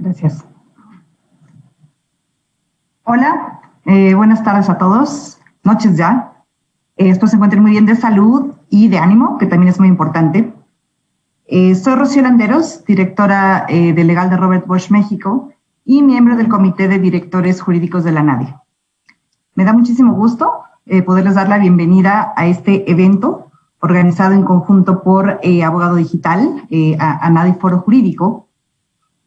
Gracias. Hola, buenas tardes a todos, noches ya. Espero se encuentren muy bien de salud y de ánimo, que también es muy importante. Soy Rocío Landeros, directora de Legal de Robert Bosch México y miembro del Comité de Directores Jurídicos de la NADE. Me da muchísimo gusto poderles dar la bienvenida a este evento organizado en conjunto por Abogado Digital, ANADE Foro Jurídico,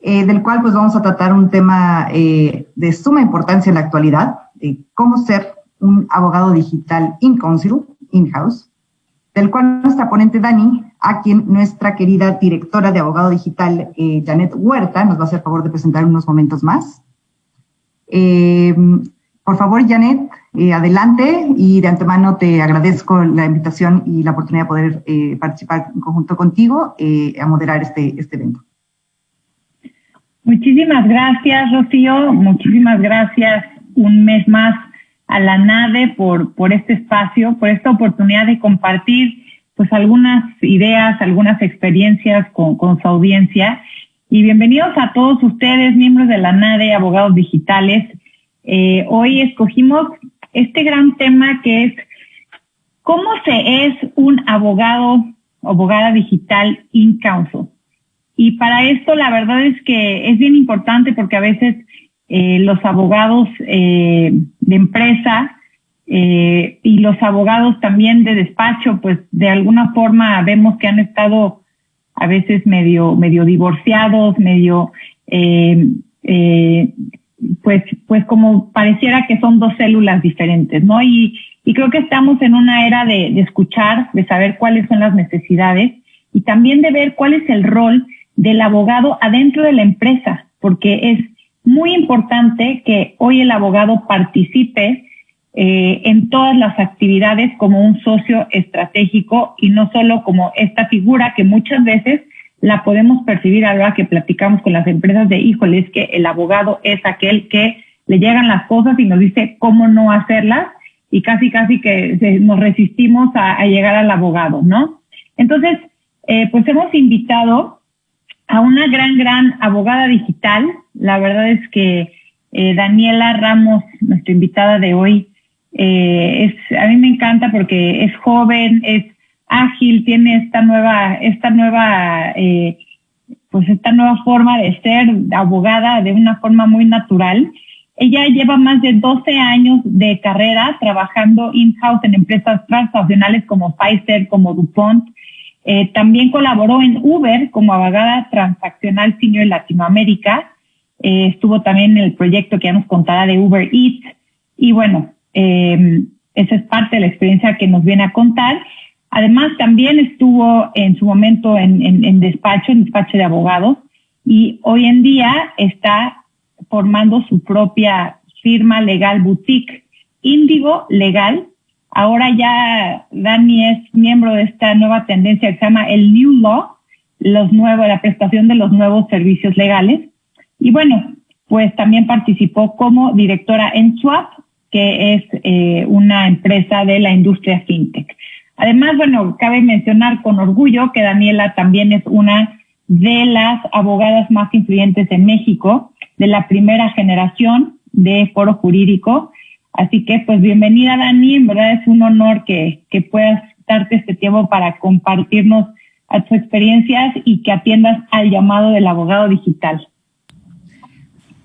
del cual pues vamos a tratar un tema de suma importancia en la actualidad, cómo ser un abogado digital in-council, in-house, del cual nuestra ponente Dani, a quien nuestra querida directora de Abogado Digital, Janet Huerta, nos va a hacer favor de presentar unos momentos más. Por favor, Janet, adelante, y de antemano te agradezco la invitación y la oportunidad de poder participar en conjunto contigo a moderar este evento. Muchísimas gracias, Rocío. Muchísimas gracias un mes más a la NADE por este espacio, por esta oportunidad de compartir pues algunas ideas, algunas experiencias con su audiencia. Y bienvenidos a todos ustedes, miembros de la NADE, abogados digitales. Hoy escogimos este gran tema que es ¿cómo se es un abogado o abogada digital in-council? Y para esto la verdad es que es bien importante porque a veces los abogados de empresa y los abogados también de despacho, pues de alguna forma vemos que han estado a veces medio divorciados, medio pues como pareciera que son dos células diferentes, ¿no? Y creo que estamos en una era de escuchar, de saber cuáles son las necesidades y también de ver cuál es el rol del abogado adentro de la empresa, porque es muy importante que hoy el abogado participe en todas las actividades como un socio estratégico y no solo como esta figura que muchas veces la podemos percibir a la hora que platicamos con las empresas de, híjole, es que el abogado es aquel que le llegan las cosas y nos dice cómo no hacerlas y casi que nos resistimos a llegar al abogado, ¿no? Entonces, pues hemos invitado a una gran abogada digital. La verdad es que Daniela Ramos, nuestra invitada de hoy, a mí me encanta porque es joven, es ágil, tiene esta nueva forma de ser abogada de una forma muy natural. Ella lleva más de 12 años de carrera trabajando in-house en empresas transnacionales como Pfizer, como DuPont. También colaboró en Uber como abogada transaccional senior en Latinoamérica. Estuvo también en el proyecto que ya nos contará de Uber Eats. Y bueno, esa es parte de la experiencia que nos viene a contar. Además, también estuvo en su momento en despacho de abogados, y hoy en día está formando su propia firma legal boutique, Índigo Legal. Ahora ya Dani es miembro de esta nueva tendencia que se llama el New Law, la prestación de los nuevos servicios legales. Y bueno, pues también participó como directora en Swap, que es una empresa de la industria fintech. Además, bueno, cabe mencionar con orgullo que Daniela también es una de las abogadas más influyentes en México, de la primera generación de Foro Jurídico. Así que, pues, bienvenida, Dani. En verdad es un honor que puedas darte este tiempo para compartirnos a tus experiencias y que atiendas al llamado del abogado digital.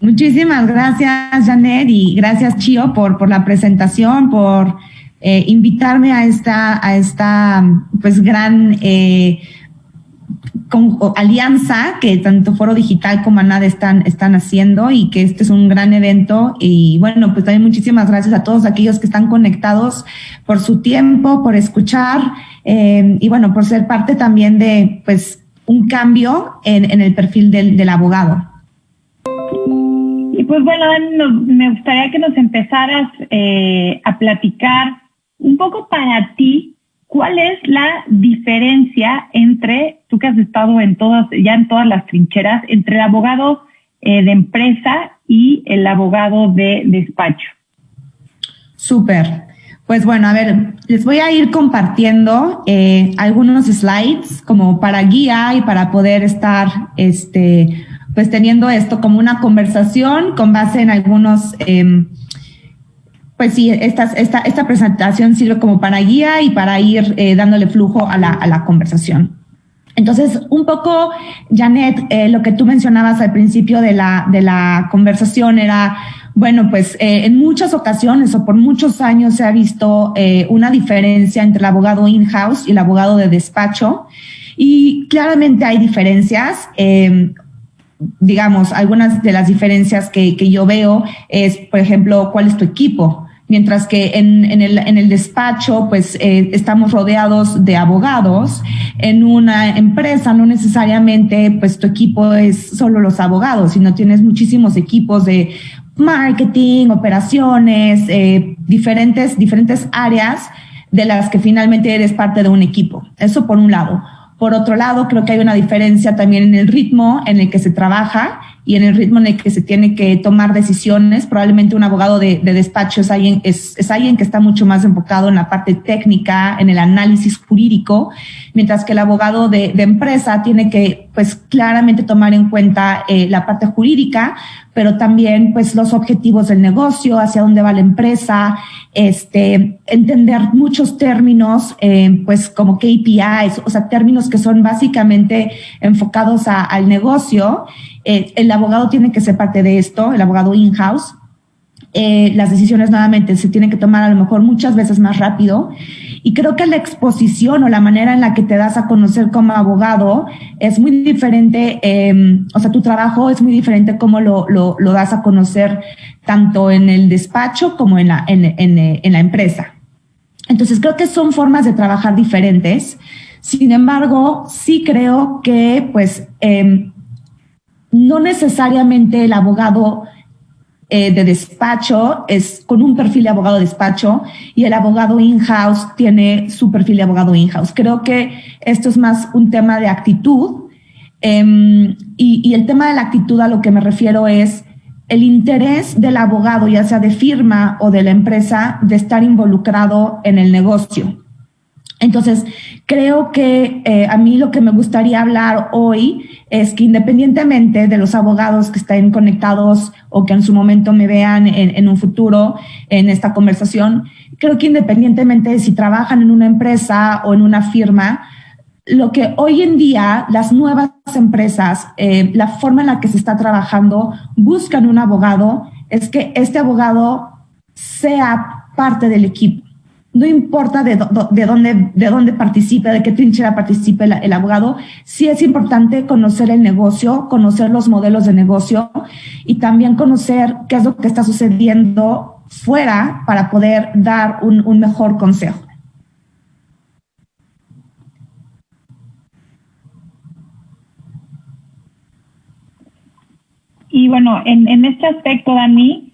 Muchísimas gracias, Janet, y gracias, Chio, por la presentación, por invitarme a esta pues gran alianza que tanto Foro Digital como ANADE están haciendo, y que este es un gran evento. Y bueno, pues también muchísimas gracias a todos aquellos que están conectados por su tiempo, por escuchar y bueno, por ser parte también de pues un cambio en el perfil del abogado. Y pues bueno, Dani, me gustaría que nos empezaras a platicar un poco para ti, ¿cuál es la diferencia entre, tú que has estado en todas las trincheras, entre el abogado de empresa y el abogado de despacho? Súper. Pues bueno, a ver, les voy a ir compartiendo algunos slides como para guía y para poder estar pues teniendo esto como una conversación con base en algunos pues sí, esta presentación sirve como para guía y para ir dándole flujo a la conversación. Entonces, un poco, Janet, lo que tú mencionabas al principio de la conversación era, bueno, pues en muchas ocasiones o por muchos años se ha visto una diferencia entre el abogado in-house y el abogado de despacho, y claramente hay diferencias. Digamos, algunas de las diferencias que yo veo es, por ejemplo, ¿cuál es tu equipo? Mientras que en el despacho, pues estamos rodeados de abogados. En una empresa no necesariamente pues tu equipo es solo los abogados, sino tienes muchísimos equipos de marketing, operaciones, diferentes áreas de las que finalmente eres parte de un equipo. Eso por un lado. Por otro lado, creo que hay una diferencia también en el ritmo en el que se trabaja y en el ritmo en el que se tiene que tomar decisiones. Probablemente un abogado de despacho es alguien que está mucho más enfocado en la parte técnica, en el análisis jurídico, mientras que el abogado de empresa tiene que, pues, claramente tomar en cuenta la parte jurídica, pero también, pues, los objetivos del negocio, hacia dónde va la empresa, entender muchos términos, pues, como KPIs, o sea, términos que son básicamente enfocados al negocio. El abogado tiene que ser parte de esto, el abogado in-house. Las decisiones nuevamente se tienen que tomar a lo mejor muchas veces más rápido, y creo que la exposición o la manera en la que te das a conocer como abogado es muy diferente, o sea, tu trabajo es muy diferente como lo das a conocer tanto en el despacho como en la empresa. Entonces creo que son formas de trabajar diferentes. Sin embargo, sí creo que pues no necesariamente el abogado de despacho es con un perfil de abogado de despacho y el abogado in-house tiene su perfil de abogado in-house. Creo que esto es más un tema de actitud y el tema de la actitud a lo que me refiero es el interés del abogado, ya sea de firma o de la empresa, de estar involucrado en el negocio. Entonces, creo que a mí lo que me gustaría hablar hoy es que independientemente de los abogados que estén conectados o que en su momento me vean en un futuro en esta conversación, creo que independientemente de si trabajan en una empresa o en una firma, lo que hoy en día las nuevas empresas, la forma en la que se está trabajando, buscan un abogado, es que este abogado sea parte del equipo. No importa de dónde participe, de qué trinchera participe el abogado, sí es importante conocer el negocio, conocer los modelos de negocio y también conocer qué es lo que está sucediendo fuera para poder dar un mejor consejo. Y bueno, en este aspecto, Dani,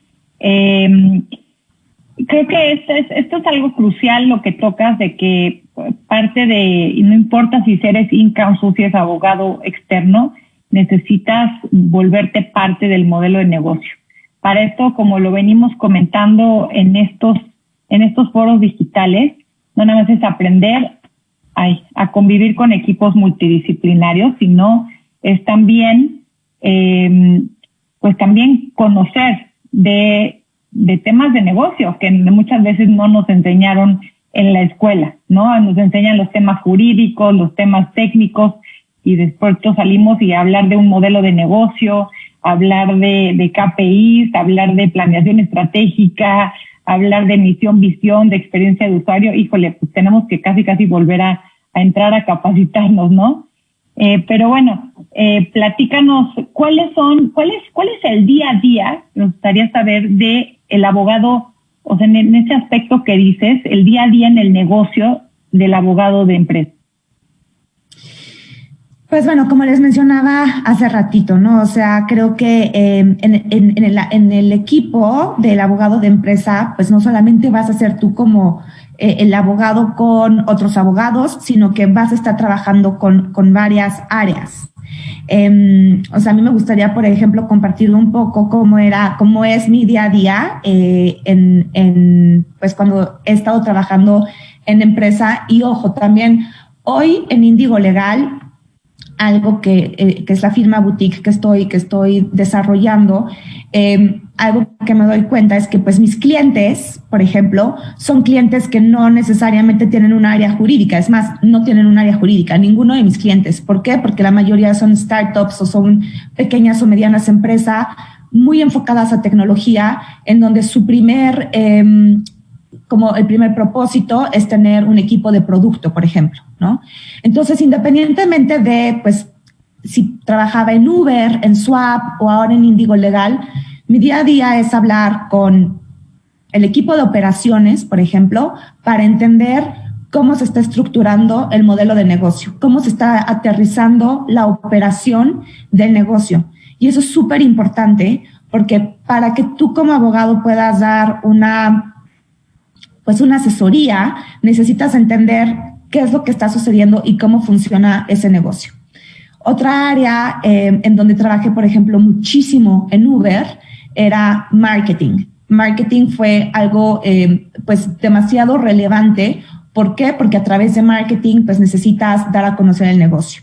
creo que esto es algo crucial lo que tocas, de que parte de, y no importa si eres in-house o si eres abogado externo, necesitas volverte parte del modelo de negocio. Para esto, como lo venimos comentando en estos foros digitales, no nada más es aprender a convivir con equipos multidisciplinarios, sino es también, pues también conocer de temas de negocio que muchas veces no nos enseñaron en la escuela, ¿no? Nos enseñan los temas jurídicos, los temas técnicos y después salimos y hablar de un modelo de negocio, hablar de KPIs, hablar de planeación estratégica, hablar de misión, visión, de experiencia de usuario. Híjole, pues tenemos que casi volver a entrar a capacitarnos, ¿no? Pero bueno, platícanos cuál es el día a día, nos gustaría saber, de el abogado, o sea, en ese aspecto que dices, el día a día en el negocio del abogado de empresa. Pues bueno, como les mencionaba hace ratito, ¿no? O sea, creo que en el equipo del abogado de empresa, pues no solamente vas a ser tú como el abogado con otros abogados, sino que vas a estar trabajando con varias áreas. O sea, a mí me gustaría, por ejemplo, compartir un poco cómo es mi día a día pues cuando he estado trabajando en empresa. Y ojo, también hoy en Índigo Legal, algo que es la firma boutique que estoy desarrollando, algo que me doy cuenta es que pues mis clientes, por ejemplo, son clientes que no necesariamente tienen un área jurídica. Es más, no tienen un área jurídica, ninguno de mis clientes. ¿Por qué? Porque la mayoría son startups o son pequeñas o medianas empresas muy enfocadas a tecnología, en donde su primer propósito es tener un equipo de producto, por ejemplo, ¿no? Entonces, independientemente de, pues, si trabajaba en Uber, en Swap o ahora en Índigo Legal, mi día a día es hablar con el equipo de operaciones, por ejemplo, para entender cómo se está estructurando el modelo de negocio, cómo se está aterrizando la operación del negocio. Y eso es súper importante porque para que tú como abogado puedas dar una asesoría, necesitas entender qué es lo que está sucediendo y cómo funciona ese negocio. Otra área en donde trabajé, por ejemplo, muchísimo en Uber era marketing. Marketing fue algo pues demasiado relevante. ¿Por qué? Porque a través de marketing pues necesitas dar a conocer el negocio.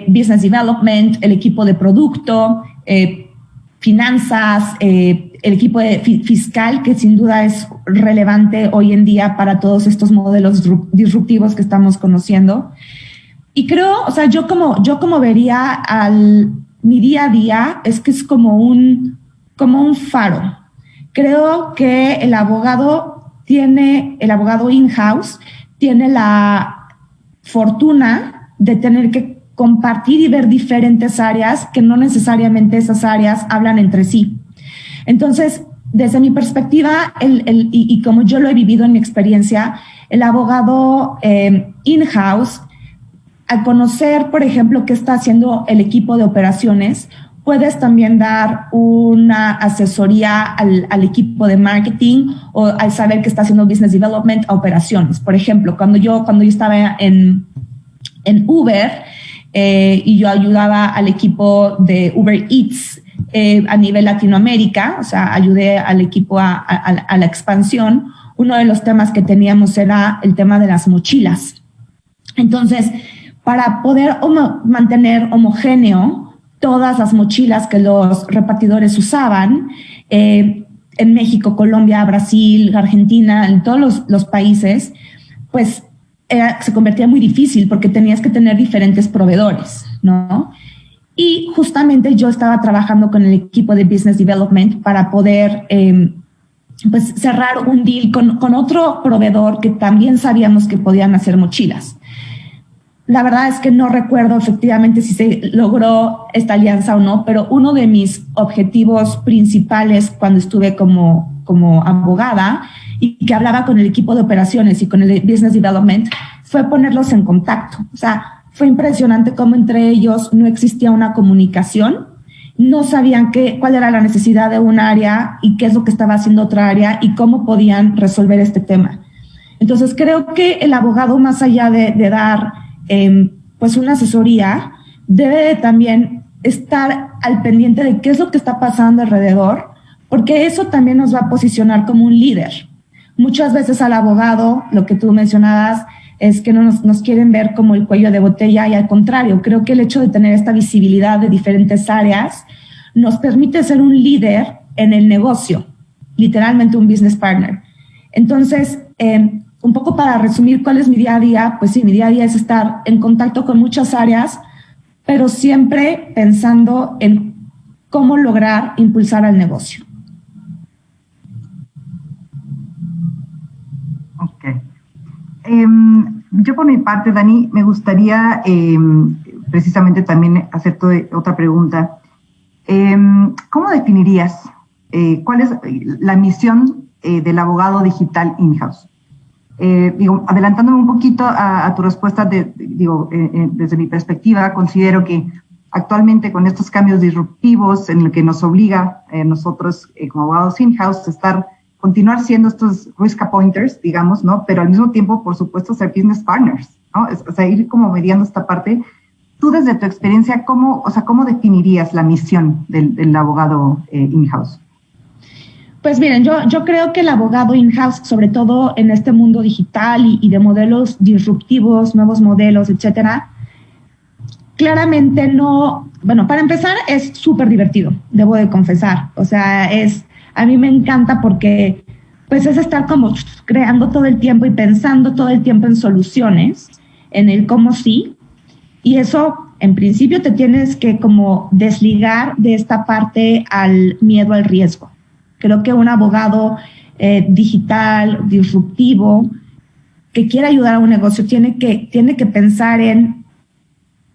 Business development, el equipo de producto, finanzas, el equipo fiscal, que sin duda es relevante hoy en día para todos estos modelos disruptivos que estamos conociendo. Y creo, o sea, yo como vería mi día a día, es que es como un faro. Creo que el abogado in-house tiene la fortuna de tener que compartir y ver diferentes áreas que no necesariamente esas áreas hablan entre sí. Entonces, desde mi perspectiva, y como yo lo he vivido en mi experiencia, el abogado in-house, al conocer, por ejemplo, qué está haciendo el equipo de operaciones, puedes también dar una asesoría al equipo de marketing o al saber que está haciendo business development a operaciones. Por ejemplo, cuando yo estaba en Uber y yo ayudaba al equipo de Uber Eats a nivel Latinoamérica, o sea, ayudé al equipo a la expansión, uno de los temas que teníamos era el tema de las mochilas. Entonces, para poder mantener homogéneo todas las mochilas que los repartidores usaban, en México, Colombia, Brasil, Argentina, en todos los países, pues se convertía muy difícil porque tenías que tener diferentes proveedores, ¿no? Y justamente yo estaba trabajando con el equipo de Business Development para poder pues cerrar un deal con otro proveedor que también sabíamos que podían hacer mochilas. La verdad es que no recuerdo efectivamente si se logró esta alianza o no, pero uno de mis objetivos principales cuando estuve como abogada y que hablaba con el equipo de operaciones y con el Business Development fue ponerlos en contacto. O sea, fue impresionante cómo entre ellos no existía una comunicación, no sabían cuál era la necesidad de un área y qué es lo que estaba haciendo otra área y cómo podían resolver este tema. Entonces, creo que el abogado, más allá de dar pues una asesoría, debe de también estar al pendiente de qué es lo que está pasando alrededor, porque eso también nos va a posicionar como un líder. Muchas veces al abogado, lo que tú mencionabas, es que no nos quieren ver como el cuello de botella, y al contrario, creo que el hecho de tener esta visibilidad de diferentes áreas nos permite ser un líder en el negocio, literalmente un business partner. Entonces, un poco para resumir cuál es mi día a día, pues sí, mi día a día es estar en contacto con muchas áreas, pero siempre pensando en cómo lograr impulsar al negocio. Ok. Yo por mi parte, Dani, me gustaría precisamente también hacerte otra pregunta. ¿Cómo definirías cuál es la misión del abogado digital in-house? Adelantándome un poquito a tu respuesta, desde mi perspectiva, considero que actualmente con estos cambios disruptivos en el que nos obliga nosotros como abogados in-house continuar siendo estos risk appointers, digamos, ¿no? Pero al mismo tiempo, por supuesto, ser business partners, ¿no? O sea, ir como mediando esta parte. Tú, desde tu experiencia, ¿cómo definirías la misión del abogado in-house? Pues miren, yo creo que el abogado in-house, sobre todo en este mundo digital y de modelos disruptivos, nuevos modelos, etcétera, claramente no, bueno, para empezar es súper divertido, debo de confesar. O sea, a mí me encanta porque pues es estar como creando todo el tiempo y pensando todo el tiempo en soluciones, en el cómo sí, y eso en principio te tienes que como desligar de esta parte al miedo al riesgo. Creo que un abogado digital, disruptivo, que quiera ayudar a un negocio, tiene que pensar en,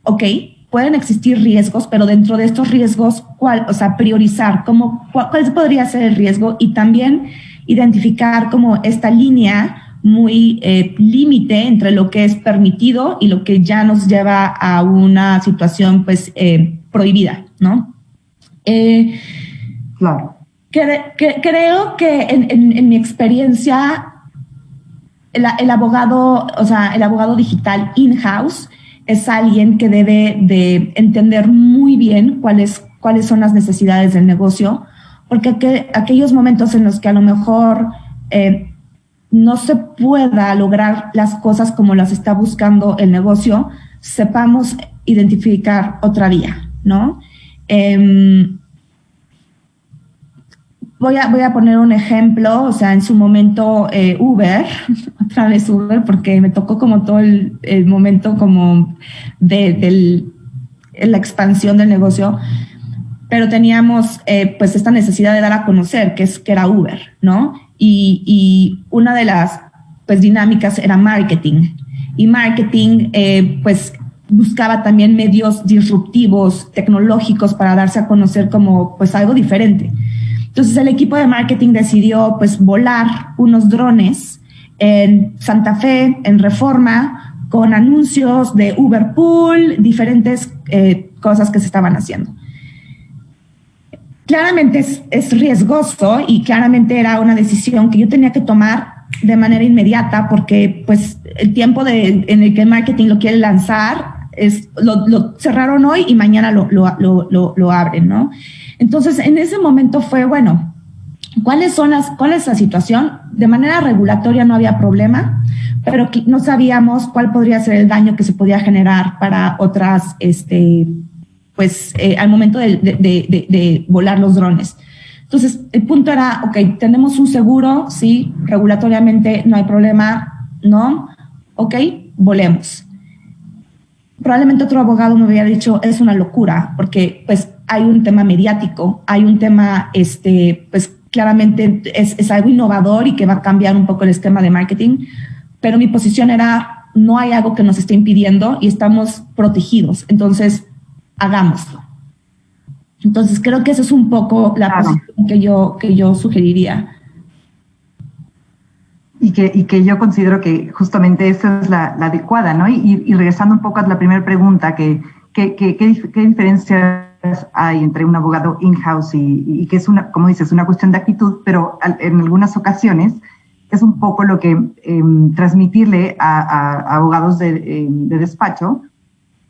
ok, pueden existir riesgos, pero dentro de estos riesgos, priorizar cuál podría ser el riesgo y también identificar como esta línea muy límite entre lo que es permitido y lo que ya nos lleva a una situación pues prohibida, ¿no? Claro. Creo que en mi experiencia el abogado digital in-house es alguien que debe de entender muy bien cuáles son las necesidades del negocio, porque aquellos momentos en los que a lo mejor no se pueda lograr las cosas como las está buscando el negocio, sepamos identificar otra vía, ¿no? Voy a poner un ejemplo, o sea, en su momento Uber, otra vez Uber, porque me tocó como todo el momento como de la expansión del negocio, pero teníamos pues esta necesidad de dar a conocer que era Uber, ¿no? Y una de las pues dinámicas era marketing, y marketing pues buscaba también medios disruptivos, tecnológicos, para darse a conocer como pues algo diferente. Entonces el equipo de marketing decidió pues volar unos drones en Santa Fe, en Reforma, con anuncios de Uber Pool, diferentes cosas que se estaban haciendo. claramente es riesgoso y claramente era una decisión que yo tenía que tomar de manera inmediata porque pues el tiempo en el que el marketing lo quiere lanzar lo cerraron hoy y mañana lo abren, ¿no? Entonces, en ese momento fue, bueno, ¿cuál es la situación? De manera regulatoria no había problema, pero no sabíamos cuál podría ser el daño que se podía generar para otras, al momento de volar los drones. Entonces, el punto era, ok, tenemos un seguro, sí, regulatoriamente no hay problema, ¿no? Ok, volemos. Probablemente otro abogado me había dicho, es una locura, porque pues hay un tema mediático, hay un tema, pues claramente es algo innovador y que va a cambiar un poco el esquema de marketing, pero mi posición era, no hay algo que nos esté impidiendo y estamos protegidos, entonces hagámoslo. Entonces creo que esa es un poco la posición que yo sugeriría. Y que yo considero que justamente esa es la adecuada, ¿no? Y regresando un poco a la primera pregunta, ¿qué diferencias hay entre un abogado in-house y que es una, como dices, una cuestión de actitud, pero en algunas ocasiones es un poco lo que transmitirle a abogados de despacho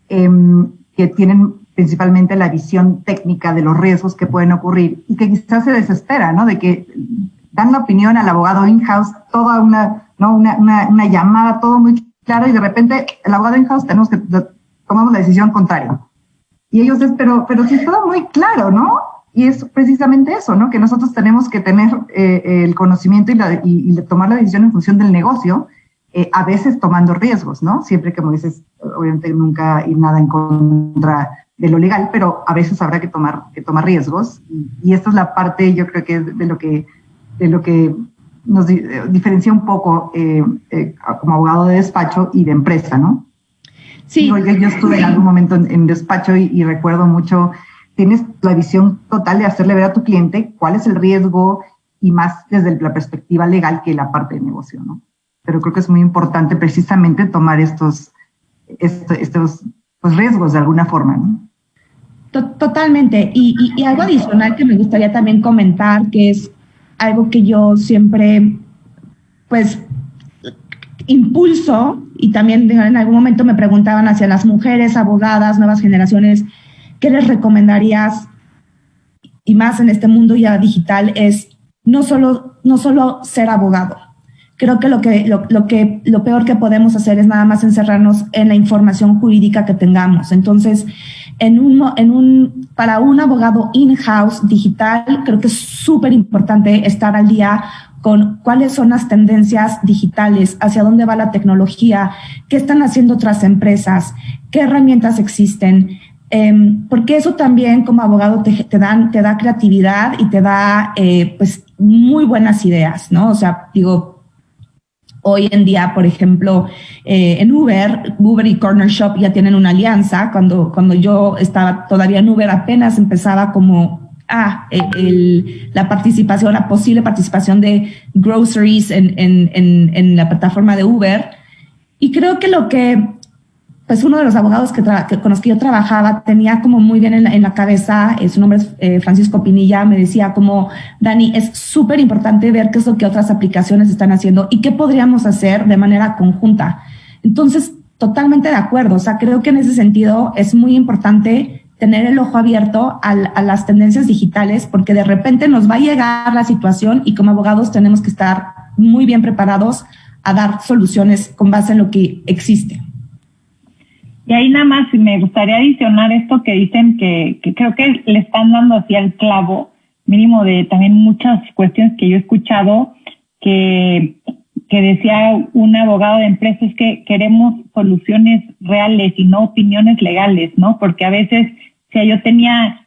que tienen principalmente la visión técnica de los riesgos que pueden ocurrir y que quizás se desespera, ¿no? De que dan la opinión al abogado in-house, toda una llamada, todo muy claro, y de repente el abogado in-house tomamos la decisión contraria. Y ellos dicen, pero sí es todo muy claro, ¿no? Y es precisamente eso, ¿no? Que nosotros tenemos que tener el conocimiento y tomar la decisión en función del negocio, a veces tomando riesgos, ¿no? Siempre, como dices, obviamente nunca ir nada en contra de lo legal, pero a veces habrá que tomar riesgos. Y esta es la parte, yo creo que es de lo que nos diferencia un poco como abogado de despacho y de empresa, ¿no? Sí. Yo estuve en algún momento en despacho y recuerdo mucho, tienes la visión total de hacerle ver a tu cliente cuál es el riesgo y más desde la perspectiva legal que la parte de negocio, ¿no? Pero creo que es muy importante precisamente tomar estos pues, riesgos de alguna forma, ¿no? Totalmente. Y algo adicional que me gustaría también comentar, que es algo que yo siempre, pues, impulso, y también en algún momento me preguntaban hacia las mujeres, abogadas, nuevas generaciones, ¿qué les recomendarías? Y más en este mundo ya digital es no solo ser abogado. Creo que lo peor que podemos hacer es nada más encerrarnos en la información jurídica que tengamos. Entonces, para un abogado in-house digital, creo que es súper importante estar al día con cuáles son las tendencias digitales, hacia dónde va la tecnología, qué están haciendo otras empresas, qué herramientas existen, porque eso también como abogado te da creatividad y te da pues muy buenas ideas, ¿no? O sea, digo, hoy en día, por ejemplo, en Uber y Corner Shop ya tienen una alianza. Cuando yo estaba todavía en Uber, apenas empezaba como la posible participación de groceries en la plataforma de Uber. Y creo que pues uno de los abogados con los que yo trabajaba tenía como muy bien en la cabeza, su nombre es Francisco Pinilla, me decía como, Dani, es súper importante ver qué es lo que otras aplicaciones están haciendo y qué podríamos hacer de manera conjunta. Entonces, totalmente de acuerdo. O sea, creo que en ese sentido es muy importante tener el ojo abierto a las tendencias digitales, porque de repente nos va a llegar la situación y como abogados tenemos que estar muy bien preparados a dar soluciones con base en lo que existe. Y ahí nada más me gustaría adicionar esto que dicen que creo que le están dando así al clavo, mínimo de también muchas cuestiones que yo he escuchado, que decía un abogado de empresas que queremos soluciones reales y no opiniones legales, ¿no? Porque a veces, o sea, yo tenía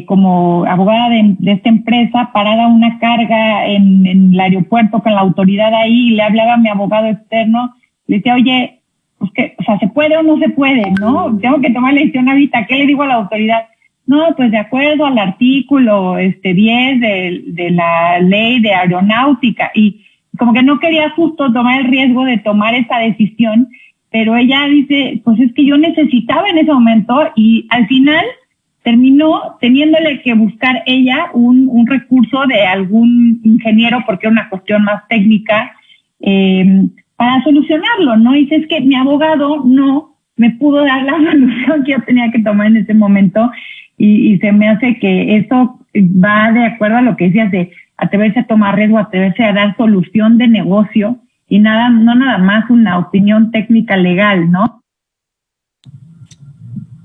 como abogada de esta empresa parada una carga en el aeropuerto con la autoridad ahí, y le hablaba a mi abogado externo, le decía, oye, pues que, o sea, ¿se puede o no se puede, no? Tengo que tomar la decisión ahorita. ¿Qué le digo a la autoridad? No, pues de acuerdo al artículo 10 de la ley de aeronáutica. Y como que no quería justo tomar el riesgo de tomar esa decisión, pero ella dice, pues es que yo necesitaba en ese momento, y al final terminó teniéndole que buscar ella un recurso de algún ingeniero, porque era una cuestión más técnica, para solucionarlo, ¿no? Y dice, es que mi abogado no me pudo dar la solución que yo tenía que tomar en ese momento, y se me hace que eso va de acuerdo a lo que decías de atreverse a tomar riesgo, atreverse a dar solución de negocio, y no nada más una opinión técnica legal, ¿no?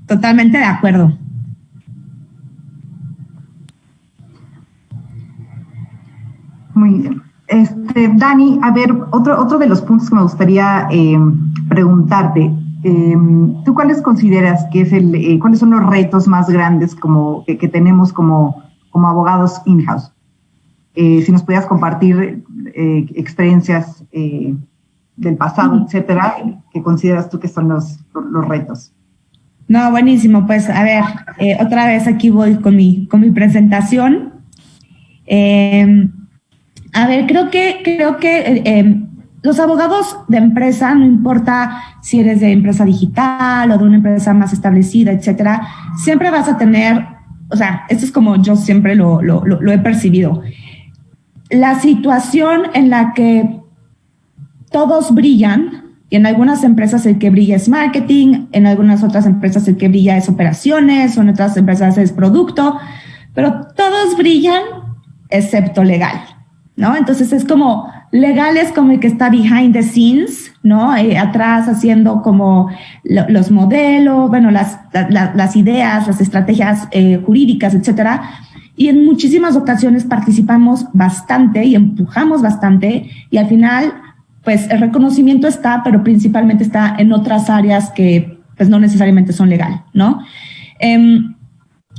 Totalmente de acuerdo. Muy bien. Dani, a ver, otro de los puntos que me gustaría preguntarte, ¿tú cuáles consideras que es cuáles son los retos más grandes que tenemos como abogados in-house? Si nos pudieras compartir experiencias del pasado, etcétera, ¿qué consideras tú que son los retos? No, buenísimo. Pues a ver, otra vez aquí voy con mi presentación. A ver, creo que los abogados de empresa, no importa si eres de empresa digital o de una empresa más establecida, etcétera, siempre vas a tener, o sea, esto es como yo siempre lo he percibido. La situación en la que todos brillan, y en algunas empresas el que brilla es marketing, en algunas otras empresas el que brilla es operaciones, o en otras empresas es producto, pero todos brillan excepto legal, ¿no? Entonces es como, legal es como el que está behind the scenes, ¿no? Atrás haciendo como los modelos, bueno, las ideas, las estrategias jurídicas, etcétera. Y en muchísimas ocasiones participamos bastante y empujamos bastante, y al final, pues el reconocimiento está, pero principalmente está en otras áreas que pues no necesariamente son legal, ¿no?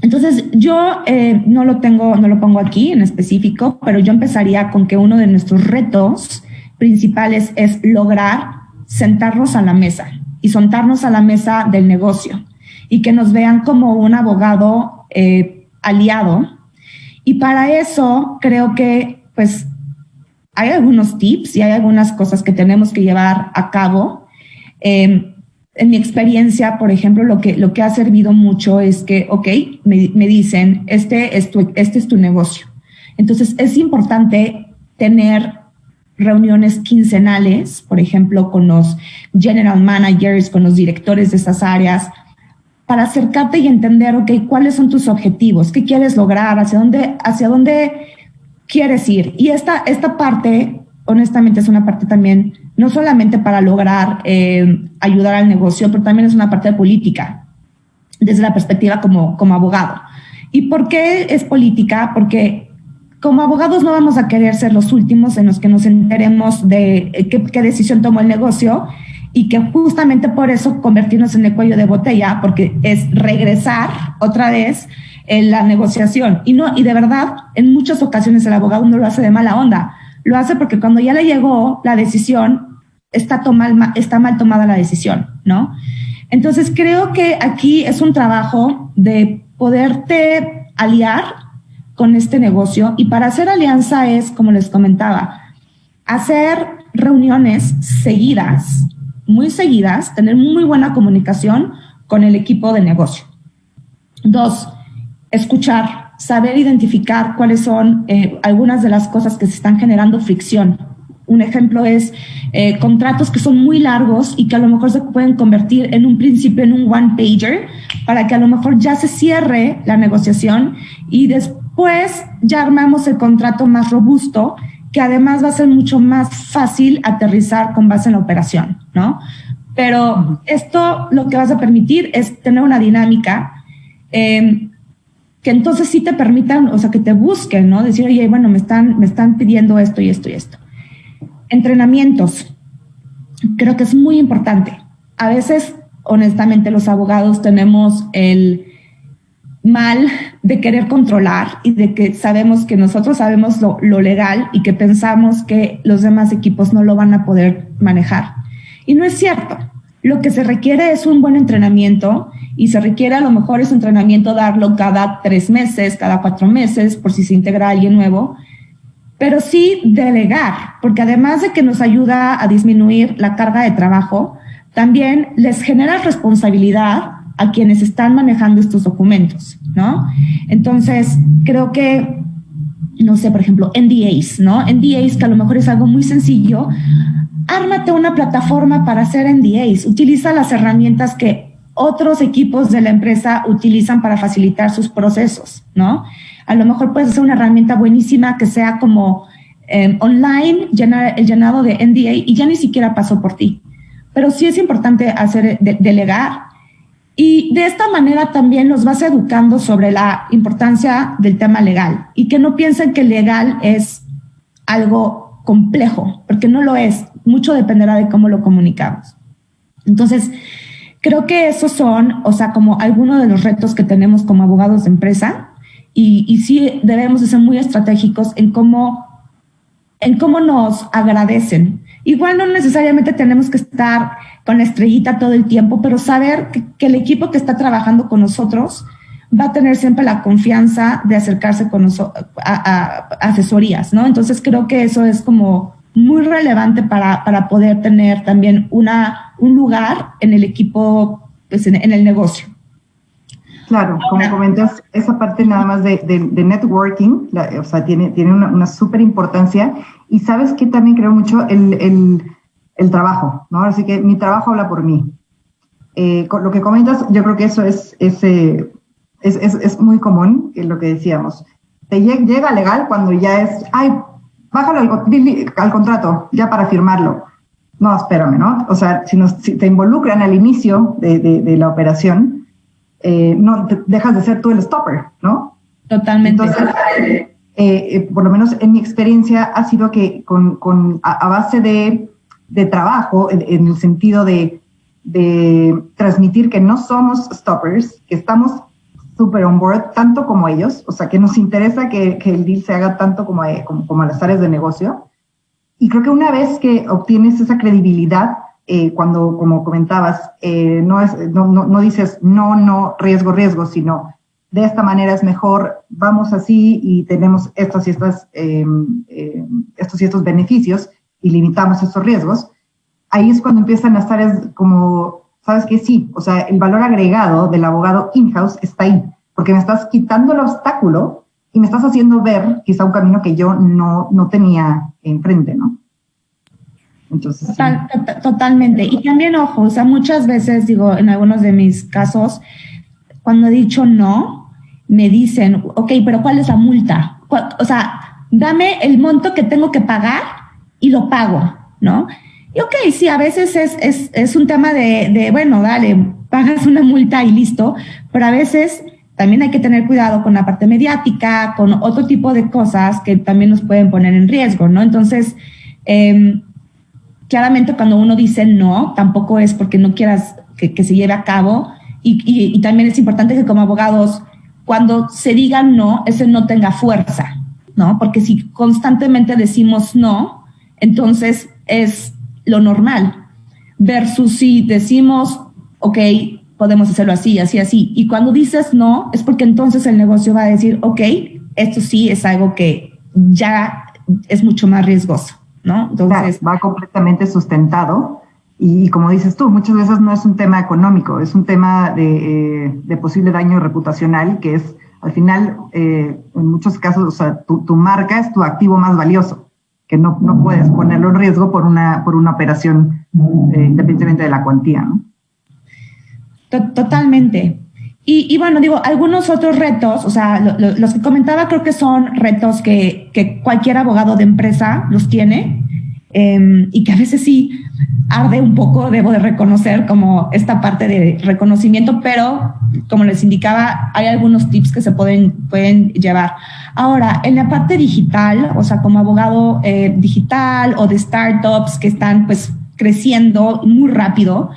Entonces yo no lo pongo aquí en específico, pero yo empezaría con que uno de nuestros retos principales es lograr sentarnos a la mesa y sentarnos a la mesa del negocio y que nos vean como un abogado aliado. Y para eso creo que pues hay algunos tips y hay algunas cosas que tenemos que llevar a cabo. En mi experiencia, por ejemplo, lo que ha servido mucho es que, ok, me dicen, este es tu negocio. Entonces, es importante tener reuniones quincenales, por ejemplo, con los general managers, con los directores de esas áreas, para acercarte y entender, ok, cuáles son tus objetivos, qué quieres lograr, hacia dónde quieres ir. Y esta parte, honestamente, es una parte también, no solamente para lograr ayudar al negocio, pero también es una parte de política, desde la perspectiva como abogado. ¿Y por qué es política? Porque como abogados no vamos a querer ser los últimos en los que nos enteremos de qué decisión tomó el negocio, y que justamente por eso convertirnos en el cuello de botella, porque es regresar otra vez en la negociación. Y de verdad, en muchas ocasiones el abogado no lo hace de mala onda, lo hace porque cuando ya le llegó la decisión, está mal tomada la decisión, ¿no? Entonces creo que aquí es un trabajo de poderte aliar con este negocio, y para hacer alianza es, como les comentaba, hacer reuniones seguidas, muy seguidas, tener muy buena comunicación con el equipo de negocio. 2, escuchar, saber identificar cuáles son algunas de las cosas que se están generando fricción. Un ejemplo es contratos que son muy largos y que a lo mejor se pueden convertir en un principio en un one-pager para que a lo mejor ya se cierre la negociación y después ya armamos el contrato más robusto, que además va a ser mucho más fácil aterrizar con base en la operación, ¿no? Pero esto lo que vas a permitir es tener una dinámica que entonces sí te permitan, o sea, que te busquen, ¿no? Decir, oye, bueno, me están pidiendo esto y esto y esto. Entrenamientos. Creo que es muy importante. A veces, honestamente, los abogados tenemos el mal de querer controlar y de que sabemos que nosotros sabemos lo legal y que pensamos que los demás equipos no lo van a poder manejar. Y no es cierto. Lo que se requiere es un buen entrenamiento, y se requiere a lo mejor ese entrenamiento darlo cada 3 meses, cada 4 meses, por si se integra alguien nuevo, pero sí delegar, porque además de que nos ayuda a disminuir la carga de trabajo, también les genera responsabilidad a quienes están manejando estos documentos, ¿no? Entonces, creo que, no sé, por ejemplo, NDAs, ¿no? NDAs, que a lo mejor es algo muy sencillo. Ármate una plataforma para hacer NDAs. Utiliza las herramientas que otros equipos de la empresa utilizan para facilitar sus procesos, ¿no? A lo mejor puedes hacer una herramienta buenísima que sea como online, el llenado de NDA y ya ni siquiera pasó por ti. Pero sí es importante delegar. Y de esta manera también los vas educando sobre la importancia del tema legal y que no piensen que legal es algo complejo, porque no lo es. Mucho dependerá de cómo lo comunicamos. Entonces, creo que esos son, o sea, como algunos de los retos que tenemos como abogados de empresa y sí debemos de ser muy estratégicos en cómo nos agradecen. Igual no necesariamente tenemos que estar con la estrellita todo el tiempo, pero saber que el equipo que está trabajando con nosotros va a tener siempre la confianza de acercarse con nosotros a asesorías, ¿no? Entonces creo que eso es como muy relevante para poder tener también un lugar en el equipo, pues en el negocio. Claro, como comentas, esa parte nada más de networking, o sea, tiene una súper importancia. Y sabes que también creo mucho el trabajo, ¿no? Así que mi trabajo habla por mí. Con lo que comentas, yo creo que eso es muy común, lo que decíamos. Te llega legal cuando ya es, bájalo al contrato, ya para firmarlo. No, espérame, ¿no? O sea, si te involucran al inicio de la operación, no dejas de ser tú el stopper, ¿no? Totalmente. Entonces, por lo menos en mi experiencia ha sido que a base de trabajo, en el sentido de transmitir que no somos stoppers, que estamos súper on board, tanto como ellos, o sea, que nos interesa que el deal se haga tanto como a las áreas de negocio. Y creo que una vez que obtienes esa credibilidad, cuando, como comentabas, no dices no, riesgo, sino de esta manera es mejor, vamos así y tenemos estos y estos beneficios y limitamos estos riesgos. Ahí es cuando empiezan las áreas como, ¿sabes qué? Sí, o sea, el valor agregado del abogado in-house está ahí, porque me estás quitando el obstáculo y me estás haciendo ver quizá un camino que yo no tenía enfrente, ¿no? Entonces, Totalmente. Y también, ojo, o sea, muchas veces, digo, en algunos de mis casos, cuando he dicho no, me dicen, ok, pero ¿cuál es la multa? O sea, dame el monto que tengo que pagar y lo pago, ¿no? Y ok, sí, a veces es un tema de, bueno, dale, pagas una multa y listo, pero a veces también hay que tener cuidado con la parte mediática, con otro tipo de cosas que también nos pueden poner en riesgo, ¿no? Entonces, claramente cuando uno dice no, tampoco es porque no quieras que se lleve a cabo y también es importante que como abogados, cuando se diga no, ese no tenga fuerza, ¿no? Porque si constantemente decimos no, entonces es lo normal, versus si decimos, ok, podemos hacerlo así, así, y cuando dices no, es porque entonces el negocio va a decir, ok, esto sí es algo que ya es mucho más riesgoso, ¿no? Entonces va completamente sustentado y como dices tú, muchas veces no es un tema económico, es un tema de posible daño reputacional, que es al final, en muchos casos, o sea, tu marca es tu activo más valioso, que no puedes ponerlo en riesgo por una operación independientemente de la cuantía, ¿no? Totalmente. Y bueno, digo, algunos otros retos, o sea, los que comentaba creo que son retos que cualquier abogado de empresa los tiene y que a veces sí arde un poco, debo de reconocer como esta parte de reconocimiento, pero como les indicaba, hay algunos tips que se pueden llevar. Ahora, en la parte digital, o sea, como abogado digital o de startups que están pues creciendo muy rápido,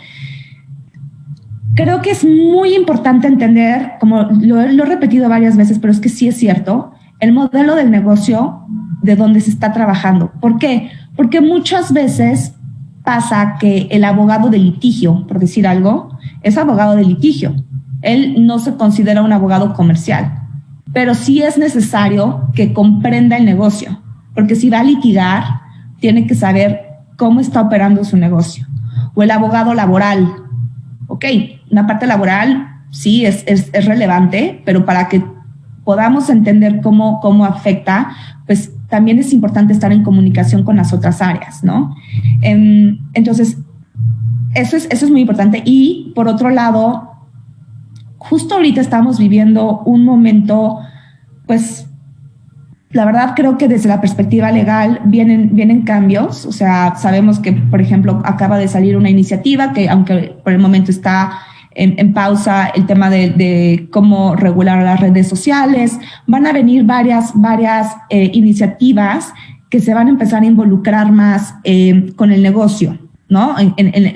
creo que es muy importante entender, como lo he repetido varias veces, pero es que sí es cierto, el modelo del negocio de donde se está trabajando. ¿Por qué? Porque muchas veces pasa que el abogado de litigio, por decir algo, es abogado de litigio. Él no se considera un abogado comercial, pero sí es necesario que comprenda el negocio, porque si va a litigar, tiene que saber cómo está operando su negocio. O el abogado laboral. Ok, una parte laboral sí es relevante, pero para que podamos entender cómo afecta, pues también es importante estar en comunicación con las otras áreas, ¿no? Entonces, eso es muy importante. Y por otro lado, justo ahorita estamos viviendo un momento, pues, la verdad creo que desde la perspectiva legal vienen cambios. O sea, sabemos que, por ejemplo, acaba de salir una iniciativa que, aunque por el momento está en pausa, el tema de cómo regular las redes sociales, van a venir varias iniciativas que se van a empezar a involucrar más con el negocio, ¿no?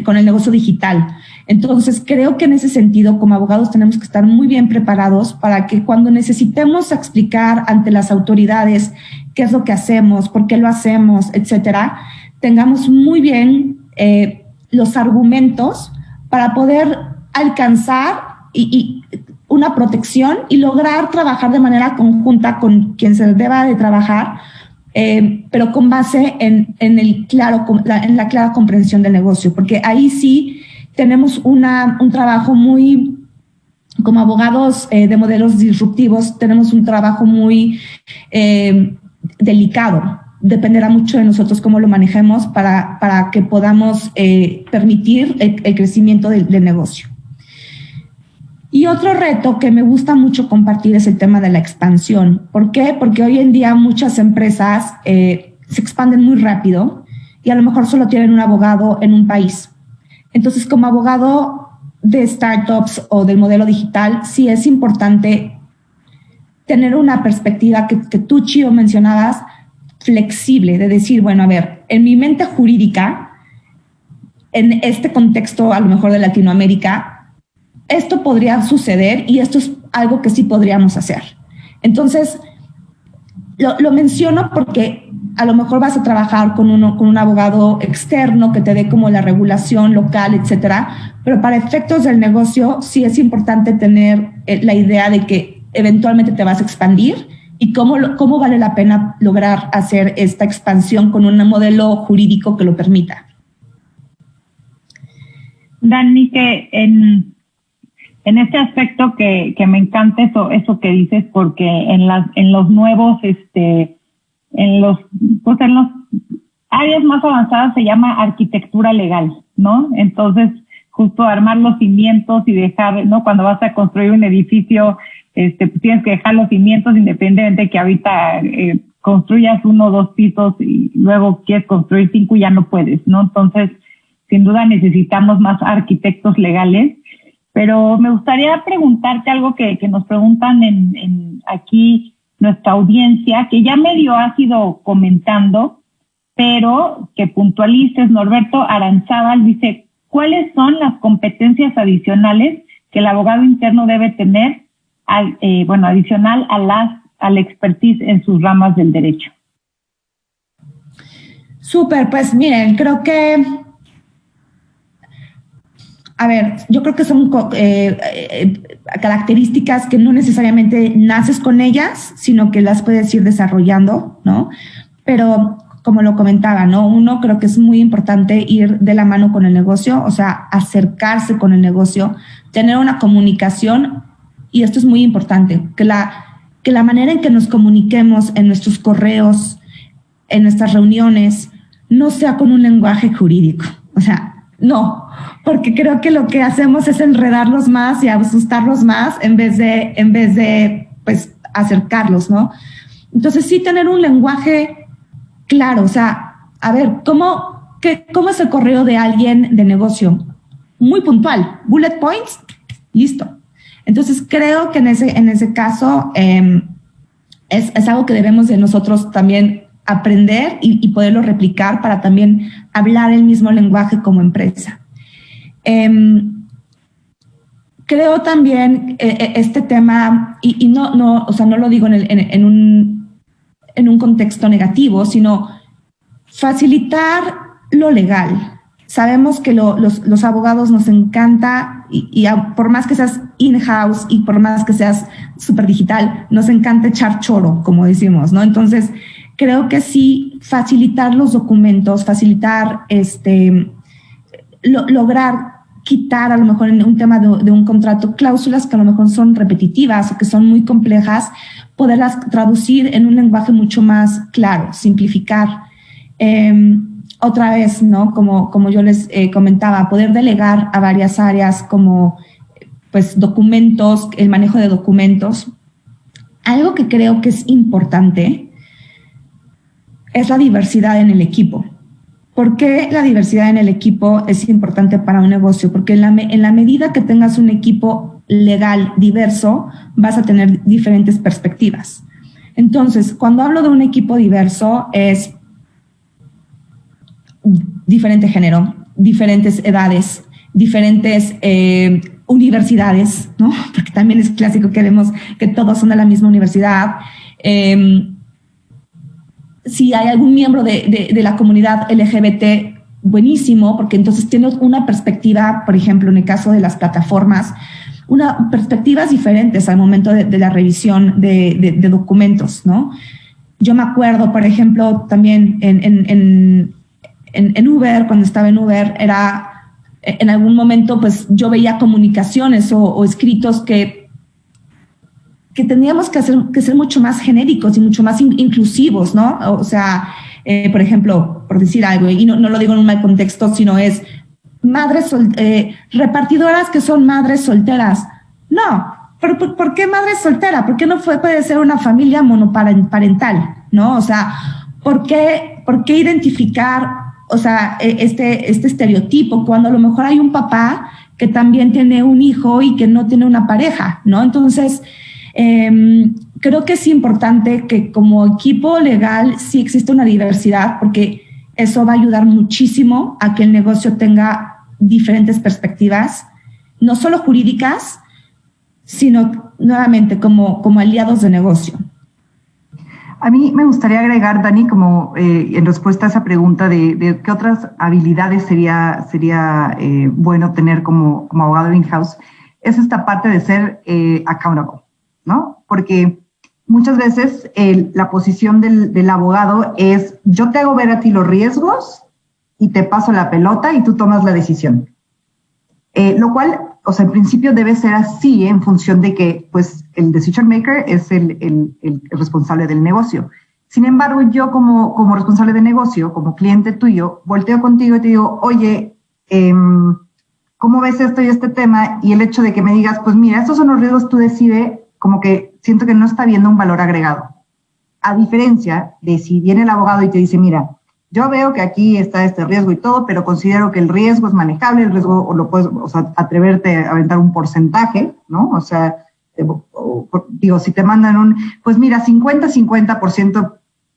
Con el negocio digital. Entonces, creo que en ese sentido, como abogados, tenemos que estar muy bien preparados para que cuando necesitemos explicar ante las autoridades qué es lo que hacemos, por qué lo hacemos, etcétera, tengamos muy bien los argumentos para poder alcanzar y una protección y lograr trabajar de manera conjunta con quien se deba de trabajar, pero con base en la clara comprensión del negocio, porque ahí sí tenemos un trabajo muy, como abogados de modelos disruptivos, tenemos un trabajo muy delicado. Dependerá mucho de nosotros cómo lo manejemos para que podamos permitir el crecimiento del negocio. Y otro reto que me gusta mucho compartir es el tema de la expansión. ¿Por qué? Porque hoy en día muchas empresas se expanden muy rápido y a lo mejor solo tienen un abogado en un país. Entonces, como abogado de startups o del modelo digital, sí es importante tener una perspectiva que tú, Chio, mencionabas, flexible, de decir, bueno, a ver, en mi mente jurídica, en este contexto a lo mejor de Latinoamérica, esto podría suceder y esto es algo que sí podríamos hacer. Entonces, lo menciono porque a lo mejor vas a trabajar con un abogado externo que te dé como la regulación local, etcétera, pero para efectos del negocio sí es importante tener la idea de que eventualmente te vas a expandir y cómo vale la pena lograr hacer esta expansión con un modelo jurídico que lo permita. Dani, que en este aspecto que me encanta eso que dices, porque en los nuevos, en los áreas más avanzadas se llama arquitectura legal, ¿no? Entonces, justo armar los cimientos y dejar, ¿no? Cuando vas a construir un edificio, tienes que dejar los cimientos independientemente de que ahorita construyas 1 o 2 pisos y luego quieres construir 5 y ya no puedes, ¿no? Entonces, sin duda necesitamos más arquitectos legales. Pero me gustaría preguntarte algo que nos preguntan en aquí nuestra audiencia, que ya medio has ido comentando, pero que puntualices. Norberto Aranzábal dice, ¿cuáles son las competencias adicionales que el abogado interno debe tener, adicional a la expertise en sus ramas del derecho? Súper, pues miren, creo que yo creo que son características que no necesariamente naces con ellas, sino que las puedes ir desarrollando, ¿no? Pero como lo comentaba, ¿no? Uno, creo que es muy importante ir de la mano con el negocio, o sea, acercarse con el negocio, tener una comunicación, y esto es muy importante, que la manera en que nos comuniquemos en nuestros correos, en nuestras reuniones, no sea con un lenguaje jurídico, o sea, no, porque creo que lo que hacemos es enredarlos más y asustarlos más en vez de pues acercarlos, ¿no? Entonces sí tener un lenguaje claro, o sea, a ver, ¿cómo es el correo de alguien de negocio? Muy puntual, bullet points, listo. Entonces creo que en ese caso es algo que debemos de nosotros también aprender y poderlo replicar para también hablar el mismo lenguaje como empresa. Creo también este tema, y no, o sea, no lo digo en un contexto negativo, sino facilitar lo legal. Sabemos que los abogados nos encanta, y por más que seas in-house y por más que seas súper digital, nos encanta echar choro, como decimos, ¿no? Entonces, creo que sí, facilitar los documentos, facilitar, lograr quitar a lo mejor en un tema de un contrato cláusulas que a lo mejor son repetitivas o que son muy complejas, poderlas traducir en un lenguaje mucho más claro, simplificar. Otra vez, ¿no? Como yo les comentaba, poder delegar a varias áreas como pues documentos, el manejo de documentos. Algo que creo que es importante es la diversidad en el equipo. ¿Por qué la diversidad en el equipo es importante para un negocio? Porque en la medida que tengas un equipo legal diverso, vas a tener diferentes perspectivas. Entonces, cuando hablo de un equipo diverso, es diferente género, diferentes edades, diferentes universidades, ¿no? Porque también es clásico que vemos que todos son de la misma universidad. Si hay algún miembro de la comunidad LGBT, buenísimo, porque entonces tiene una perspectiva, por ejemplo, en el caso de las plataformas, perspectivas diferentes al momento de la revisión de documentos, ¿no? Yo me acuerdo, por ejemplo, también en Uber, cuando estaba en Uber, en algún momento, pues yo veía comunicaciones o escritos que teníamos que ser mucho más genéricos y mucho más inclusivos, ¿no? O sea, por ejemplo, por decir algo, y no lo digo en un mal contexto, sino es repartidoras que son madres solteras. No, pero ¿por qué madre soltera? ¿Por qué no puede ser una familia monoparental, ¿no? O sea, ¿por qué identificar, o sea, este estereotipo cuando a lo mejor hay un papá que también tiene un hijo y que no tiene una pareja, ¿no? Entonces, creo que es importante que como equipo legal sí existe una diversidad, porque eso va a ayudar muchísimo a que el negocio tenga diferentes perspectivas, no solo jurídicas, sino nuevamente como aliados de negocio. A mí me gustaría agregar, Dani, como en respuesta a esa pregunta de qué otras habilidades sería bueno tener como abogado in-house, es esta parte de ser accountable, ¿no? Porque muchas veces la posición del abogado es: yo te hago ver a ti los riesgos y te paso la pelota y tú tomas la decisión. Lo cual, o sea, en principio debe ser así, en función de que, pues, el decision maker es el responsable del negocio. Sin embargo, yo como responsable de negocio, como cliente tuyo, volteo contigo y te digo: oye, ¿cómo ves esto y este tema? Y el hecho de que me digas: pues mira, estos son los riesgos, tú decides, como que siento que no está viendo un valor agregado. A diferencia de si viene el abogado y te dice: mira, yo veo que aquí está este riesgo y todo, pero considero que el riesgo es manejable, el riesgo, o lo puedes, o sea, atreverte a aventar un porcentaje, ¿no? O sea, digo, si te mandan pues mira, 50%,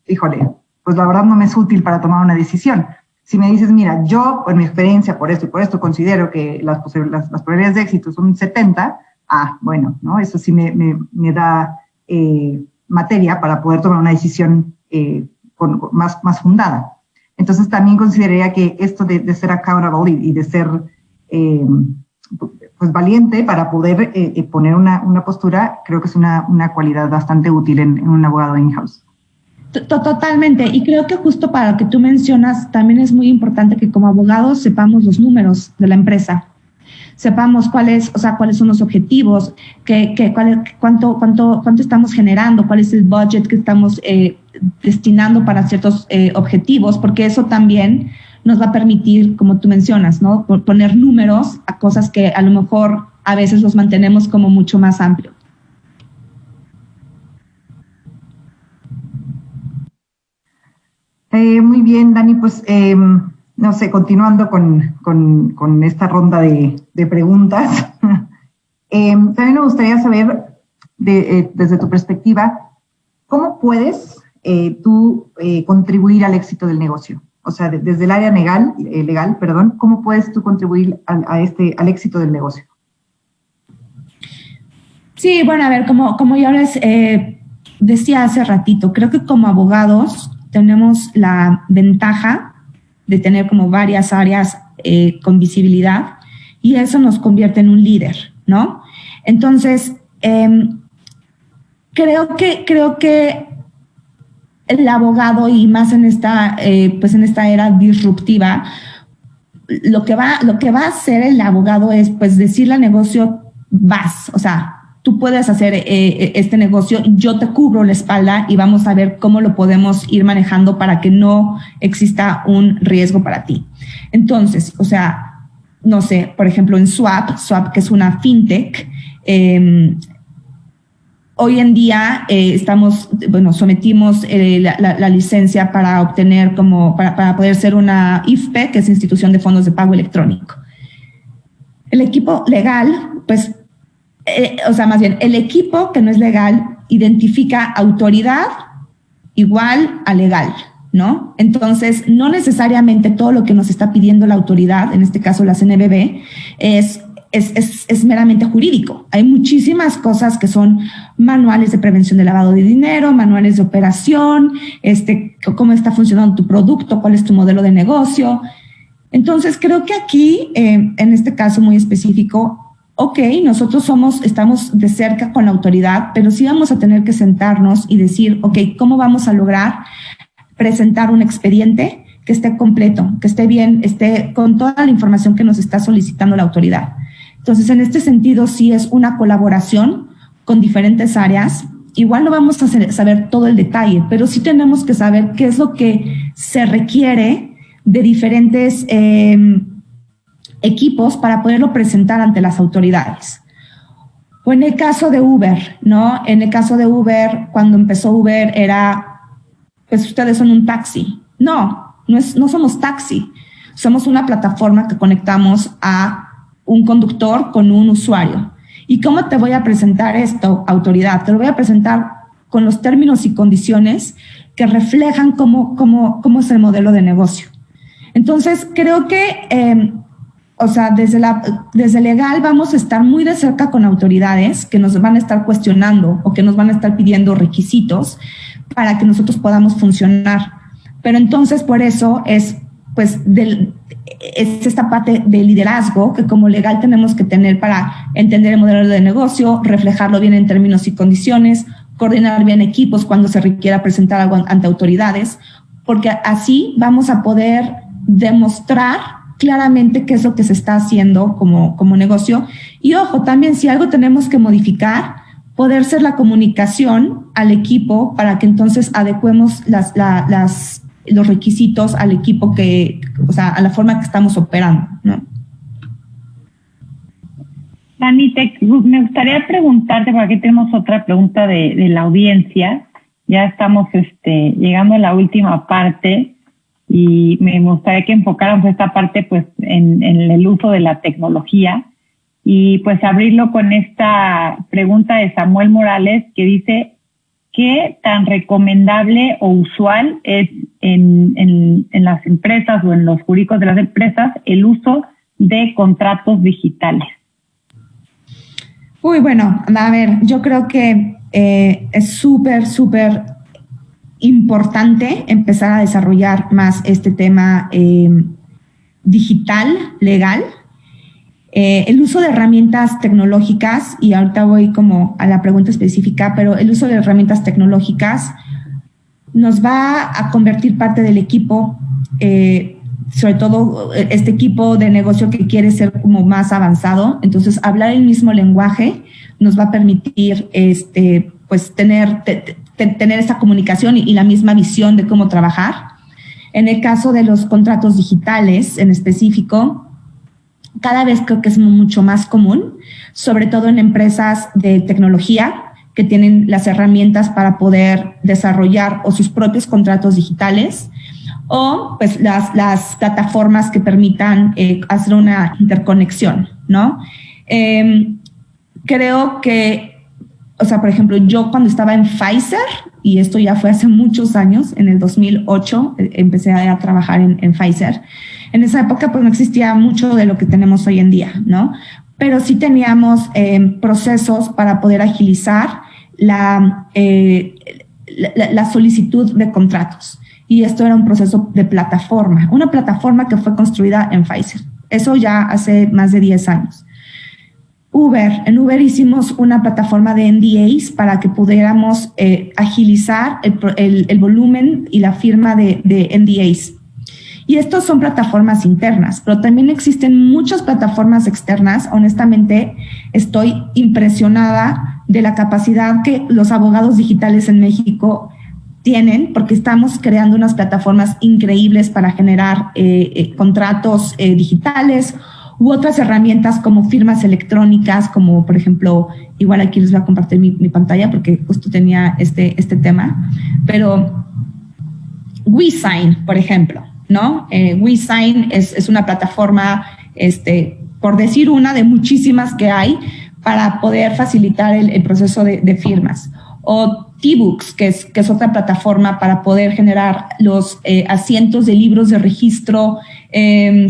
híjole, pues la verdad no me es útil para tomar una decisión. Si me dices: mira, yo, por mi experiencia, por esto y por esto, considero que las probabilidades de éxito son 70, bueno, ¿no? Eso sí me da materia para poder tomar una decisión más fundada. Entonces también consideraría que esto de ser accountable y de ser pues valiente para poder poner una postura, creo que es una cualidad bastante útil en un abogado in-house. Totalmente, y creo que justo para lo que tú mencionas, también es muy importante que como abogados sepamos los números de la empresa, sepamos cuáles son los objetivos, cuánto estamos generando, cuál es el budget que estamos destinando para ciertos objetivos, porque eso también nos va a permitir, como tú mencionas, ¿no? Poner números a cosas que a lo mejor a veces los mantenemos como mucho más amplio. Muy bien, Dani, pues no sé, continuando con esta ronda de preguntas, también me gustaría saber, desde tu perspectiva, ¿cómo puedes tú contribuir al éxito del negocio? O sea, desde el área legal, ¿cómo puedes tú contribuir al éxito del negocio? Sí, bueno, a ver, como yo les decía hace ratito, creo que como abogados tenemos la ventaja de tener como varias áreas con visibilidad, y eso nos convierte en un líder, ¿no? Entonces, creo que el abogado, y más en esta era disruptiva, lo que va a hacer el abogado es pues decirle al negocio, vas, o sea, tú puedes hacer este negocio, yo te cubro la espalda y vamos a ver cómo lo podemos ir manejando para que no exista un riesgo para ti. Entonces, o sea, no sé, por ejemplo, en Swap, que es una fintech, hoy en día sometimos la licencia para obtener para poder ser una IFPE, que es Institución de Fondos de Pago Electrónico. El equipo legal, pues, más bien, el equipo que no es legal identifica autoridad igual a legal, ¿no? Entonces, no necesariamente todo lo que nos está pidiendo la autoridad, en este caso la CNBV, es meramente jurídico. Hay muchísimas cosas que son manuales de prevención de lavado de dinero, manuales de operación, cómo está funcionando tu producto, cuál es tu modelo de negocio. Entonces, creo que aquí, en este caso muy específico, nosotros estamos de cerca con la autoridad, pero sí vamos a tener que sentarnos y decir, ¿cómo vamos a lograr presentar un expediente que esté completo, que esté bien, esté con toda la información que nos está solicitando la autoridad? Entonces, en este sentido, sí es una colaboración con diferentes áreas. Igual no vamos a saber todo el detalle, pero sí tenemos que saber qué es lo que se requiere de diferentes equipos para poderlo presentar ante las autoridades. O en el caso de Uber, ¿no? En el caso de Uber, cuando empezó Uber era, pues ustedes son un taxi. No somos taxi. Somos una plataforma que conectamos a un conductor con un usuario. ¿Y cómo te voy a presentar esto, autoridad? Te lo voy a presentar con los términos y condiciones que reflejan cómo es el modelo de negocio. Entonces, creo que desde legal vamos a estar muy de cerca con autoridades que nos van a estar cuestionando o que nos van a estar pidiendo requisitos para que nosotros podamos funcionar. Pero entonces, por eso es esta parte de liderazgo que como legal tenemos que tener para entender el modelo de negocio, reflejarlo bien en términos y condiciones, coordinar bien equipos cuando se requiera presentar algo ante autoridades, porque así vamos a poder demostrar claramente qué es lo que se está haciendo como negocio. Y ojo, también si algo tenemos que modificar, poder ser la comunicación al equipo para que entonces adecuemos los requisitos al equipo a la forma que estamos operando, ¿no? Dani, me gustaría preguntarte, porque aquí tenemos otra pregunta de la audiencia. Ya estamos llegando a la última parte y me gustaría que enfocáramos esta parte pues en el uso de la tecnología y pues abrirlo con esta pregunta de Samuel Morales que dice: ¿qué tan recomendable o usual es en las empresas o en los jurídicos de las empresas el uso de contratos digitales? Bueno, a ver, yo creo que es súper importante empezar a desarrollar más este tema digital, legal. El uso de herramientas tecnológicas, y ahorita voy como a la pregunta específica, pero el uso de herramientas tecnológicas nos va a convertir parte del equipo, sobre todo este equipo de negocio que quiere ser como más avanzado. Entonces, hablar el mismo lenguaje nos va a permitir pues tener esta comunicación y la misma visión de cómo trabajar. En el caso de los contratos digitales en específico, cada vez creo que es mucho más común, sobre todo en empresas de tecnología que tienen las herramientas para poder desarrollar o sus propios contratos digitales o pues las plataformas que permitan hacer una interconexión, ¿no? Creo que, por ejemplo, yo cuando estaba en Pfizer, y esto ya fue hace muchos años, en el 2008 empecé a trabajar en Pfizer. En esa época pues no existía mucho de lo que tenemos hoy en día, ¿no? Pero sí teníamos procesos para poder agilizar la solicitud de contratos. Y esto era un proceso de plataforma, una plataforma que fue construida en Pfizer. Eso ya hace más de 10 años. En Uber hicimos una plataforma de NDAs para que pudiéramos agilizar el volumen y la firma de NDAs. Y estos son plataformas internas, pero también existen muchas plataformas externas. Honestamente, estoy impresionada de la capacidad que los abogados digitales en México tienen, porque estamos creando unas plataformas increíbles para generar contratos digitales u otras herramientas como firmas electrónicas, como por ejemplo, igual aquí les voy a compartir mi pantalla porque justo tenía este tema, pero WeSign, por ejemplo, ¿no? WeSign es una plataforma, por decir una de muchísimas que hay para poder facilitar el proceso de firmas. O T-Books, que es otra plataforma para poder generar los asientos de libros de registro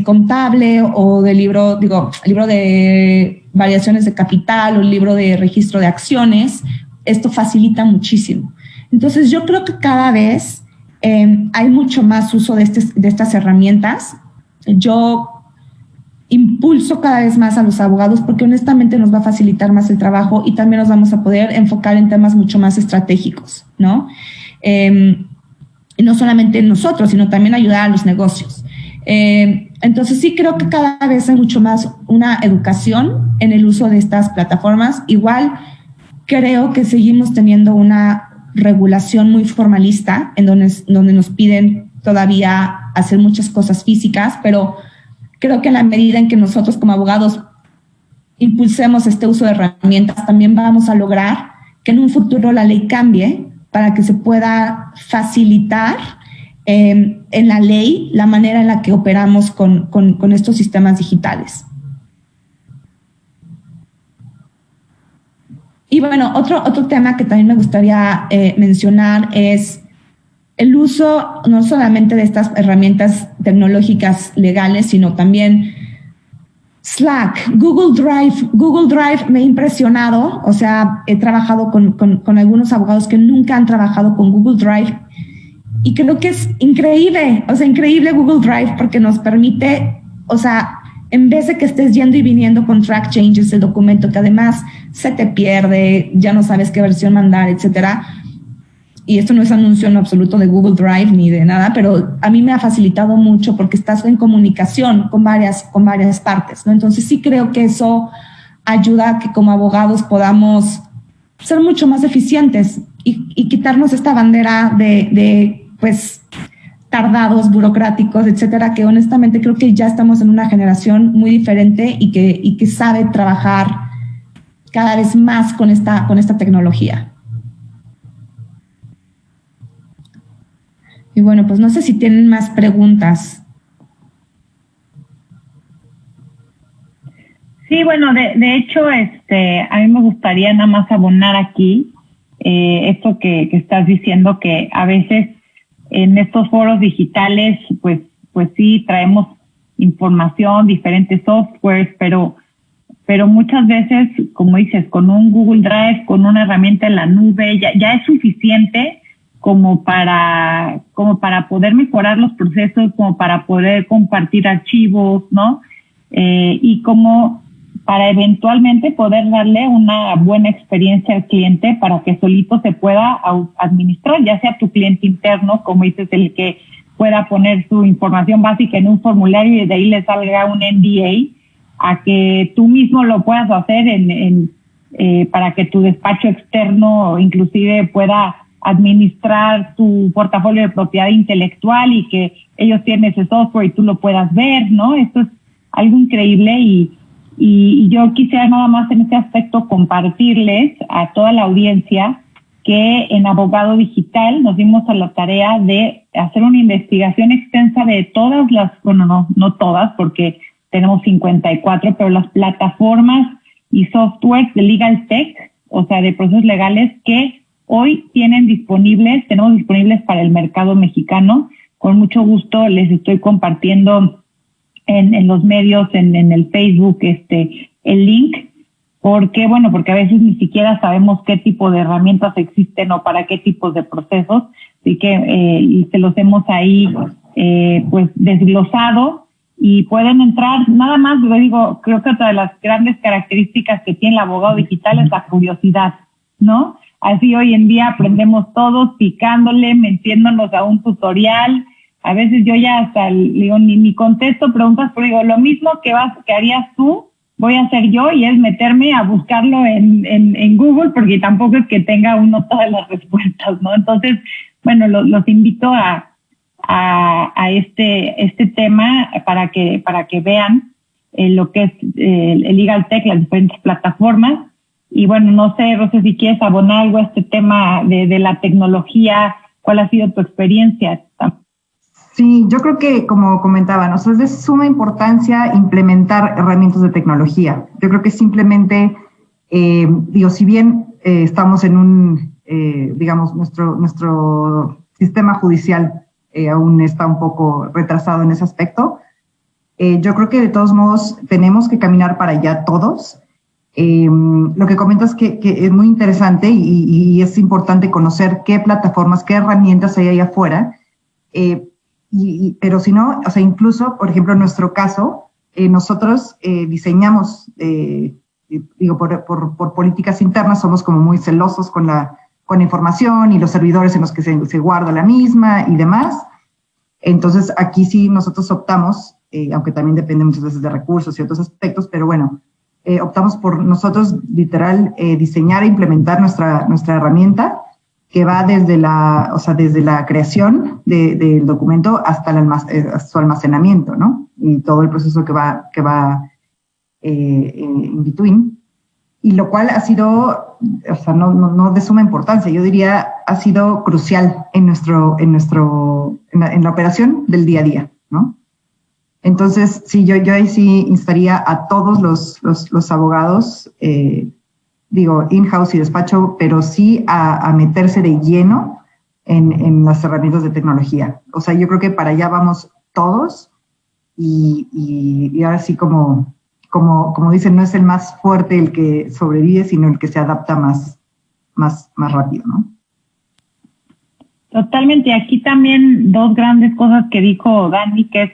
contable o de libro de variaciones de capital o libro de registro de acciones. Esto facilita muchísimo. Entonces, yo creo que cada vez hay mucho más uso de estas herramientas. Yo impulso cada vez más a los abogados porque honestamente nos va a facilitar más el trabajo y también nos vamos a poder enfocar en temas mucho más estratégicos, ¿no? Y no solamente nosotros, sino también ayudar a los negocios. Entonces sí creo que cada vez hay mucho más una educación en el uso de estas plataformas. Igual creo que seguimos teniendo una regulación muy formalista en donde nos piden todavía hacer muchas cosas físicas, pero creo que en la medida en que nosotros como abogados impulsemos este uso de herramientas, también vamos a lograr que en un futuro la ley cambie para que se pueda facilitar en la ley la manera en la que operamos con estos sistemas digitales. Y bueno, otro tema que también me gustaría mencionar es el uso no solamente de estas herramientas tecnológicas legales, sino también Slack, Google Drive. Google Drive me ha impresionado, o sea, he trabajado con algunos abogados que nunca han trabajado con Google Drive y creo que es increíble, o sea, increíble Google Drive porque nos permite, o sea, en vez de que estés yendo y viniendo con track changes el documento, que además se te pierde, ya no sabes qué versión mandar, etcétera. Y esto no es anuncio en absoluto de Google Drive ni de nada, pero a mí me ha facilitado mucho porque estás en comunicación con varias partes, ¿no? Entonces sí creo que eso ayuda a que como abogados podamos ser mucho más eficientes y quitarnos esta bandera de pues tardados, burocráticos, etcétera, que honestamente creo que ya estamos en una generación muy diferente y que sabe trabajar cada vez más con esta tecnología. Y bueno, pues no sé si tienen más preguntas. Sí, bueno, de hecho, a mí me gustaría nada más abonar aquí esto que estás diciendo, que a veces en estos foros digitales, pues sí, traemos información, diferentes softwares, pero muchas veces, como dices, con un Google Drive, con una herramienta en la nube, ya es suficiente como para poder mejorar los procesos, como para poder compartir archivos, ¿no? Y como para eventualmente poder darle una buena experiencia al cliente para que solito se pueda administrar, ya sea tu cliente interno, como dices, el que pueda poner su información básica en un formulario y de ahí le salga un NDA, a que tú mismo lo puedas hacer para que tu despacho externo inclusive pueda administrar tu portafolio de propiedad intelectual y que ellos tienen ese software y tú lo puedas ver, ¿no? Esto es algo increíble y yo quisiera nada más en este aspecto compartirles a toda la audiencia que en Abogado Digital nos dimos a la tarea de hacer una investigación extensa de todas las, bueno, no todas porque tenemos 54, pero las plataformas y softwares de Legal Tech, o sea, de procesos legales que hoy tenemos disponibles para el mercado mexicano. Con mucho gusto les estoy compartiendo en los medios, en el Facebook, el link, porque a veces ni siquiera sabemos qué tipo de herramientas existen o para qué tipos de procesos, así que se los hemos ahí pues desglosado y pueden entrar. Nada más, le digo, creo que otra de las grandes características que tiene el abogado digital es la curiosidad, ¿no? Así hoy en día aprendemos todos picándole, metiéndonos a un tutorial, a veces yo ya hasta digo, ni contesto preguntas, pero digo, lo mismo que harías tú, voy a hacer yo, y es meterme a buscarlo en Google, porque tampoco es que tenga uno todas las respuestas, ¿no? Entonces, bueno, los invito a este tema para que vean lo que es el Legal Tech, las diferentes plataformas. Y bueno, no sé, Rosy, si quieres abonar algo a este tema de la tecnología, ¿cuál ha sido tu experiencia? Sí, yo creo que, como comentaba, es de suma importancia implementar herramientas de tecnología. Yo creo que simplemente, si bien estamos en un, digamos, nuestro sistema judicial aún está un poco retrasado en ese aspecto, yo creo que de todos modos tenemos que caminar para allá todos. Lo que comentas que es muy interesante y es importante conocer qué plataformas, qué herramientas hay ahí afuera. Pero si no, incluso, por ejemplo, en nuestro caso, nosotros diseñamos, por políticas internas, somos como muy celosos con la información y los servidores en los que se guarda la misma y demás. Entonces, aquí sí nosotros optamos, aunque también depende muchas veces de recursos y otros aspectos, pero bueno, optamos por nosotros, literal, diseñar e implementar nuestra herramienta, que va desde la creación del documento hasta su almacenamiento, ¿no? Y todo el proceso que va in between. Y lo cual ha sido, no de suma importancia, yo diría, ha sido crucial en la operación del día a día, ¿no? Entonces, sí, yo ahí sí instaría a todos los abogados, in-house y despacho, pero sí a meterse de lleno en las herramientas de tecnología. O sea, yo creo que para allá vamos todos y ahora sí, como dicen, no es el más fuerte el que sobrevive, sino el que se adapta más rápido, ¿no? Totalmente. Aquí también dos grandes cosas que dijo Dani, que es,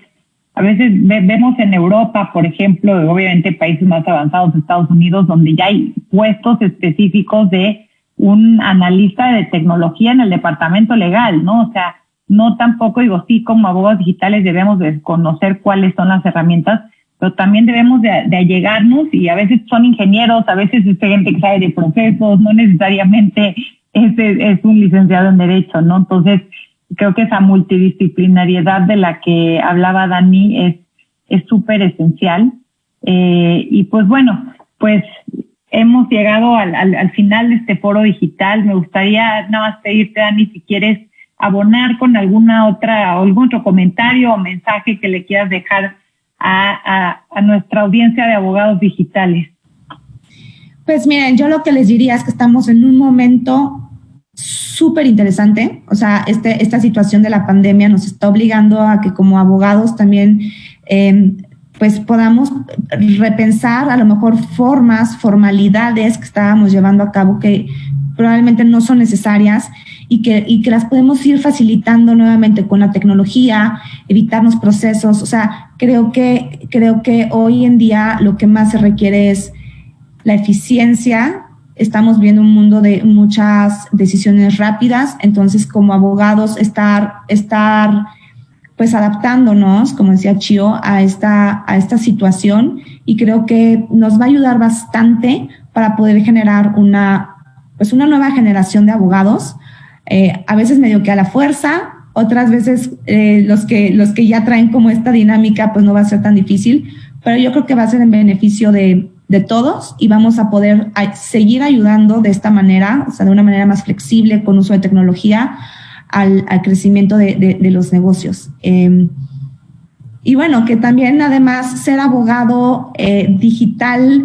a veces vemos en Europa, por ejemplo, obviamente países más avanzados, Estados Unidos, donde ya hay puestos específicos de un analista de tecnología en el departamento legal, ¿no? O sea, no tampoco, sí, como abogados digitales debemos de conocer cuáles son las herramientas, pero también debemos de allegarnos, y a veces son ingenieros, a veces es gente que sabe de procesos, no necesariamente es un licenciado en Derecho, ¿no? Entonces, creo que esa multidisciplinariedad de la que hablaba Dani es súper esencial. Y pues bueno, pues hemos llegado al final de este foro digital. Me gustaría nada más pedirte, Dani, si quieres abonar con algún otro comentario o mensaje que le quieras dejar a nuestra audiencia de abogados digitales. Pues miren, yo lo que les diría es que estamos en un momento súper interesante. O sea, esta situación de la pandemia nos está obligando a que como abogados también pues podamos repensar a lo mejor formalidades que estábamos llevando a cabo que probablemente no son necesarias y que las podemos ir facilitando nuevamente con la tecnología, evitarnos procesos. O sea, creo que hoy en día lo que más se requiere es la eficiencia. Estamos viendo un mundo de muchas decisiones rápidas, entonces como abogados estar pues adaptándonos, como decía Chio, a esta situación, y creo que nos va a ayudar bastante para poder generar una nueva generación de abogados, a veces medio que a la fuerza, otras veces los que ya traen como esta dinámica pues no va a ser tan difícil, pero yo creo que va a ser en beneficio de todos, y vamos a poder seguir ayudando de esta manera, o sea, de una manera más flexible, con uso de tecnología, al crecimiento de los negocios. Y bueno, que también además ser abogado digital,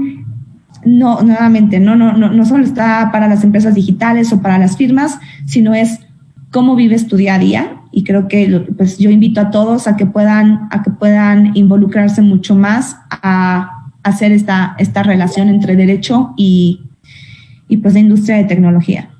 no solo está para las empresas digitales o para las firmas, sino es cómo vives tu día a día. Y creo que pues yo invito a todos a que puedan involucrarse mucho más a hacer esta relación entre derecho y pues la industria de tecnología.